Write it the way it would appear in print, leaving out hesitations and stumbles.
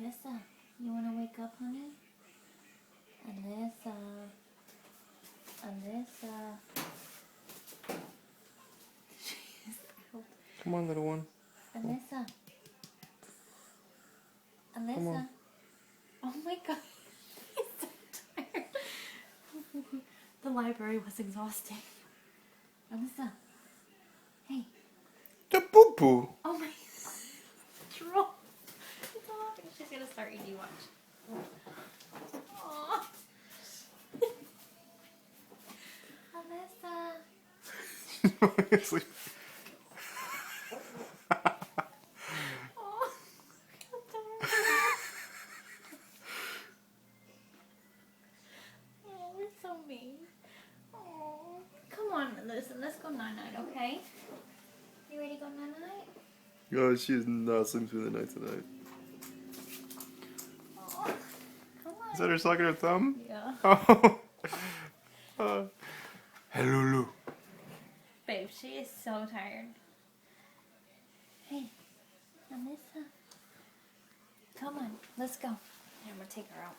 Alyssa, you want to wake up, honey? Alyssa. Alyssa. She's cold. Come on, little one. Alyssa. Come Alyssa. on. Oh my god. He's so tired. The library was exhausting. Alyssa. Hey. The poo poo. Oh my. Drool. It's all off. She's gonna start eating. Watch. Aw. Alyssa. Sleep. Oh. Oh, we're so mean. Oh. Come on, listen. Let's go night-night, okay? You ready to go night-night? Oh, she is not sleeping through the night tonight. Oh. Come on. Is that her sucking her thumb? Yeah. Oh. Hello, Lou. Babe, she is so tired. Hey, Alyssa. Come on, let's go. I'm gonna take her out.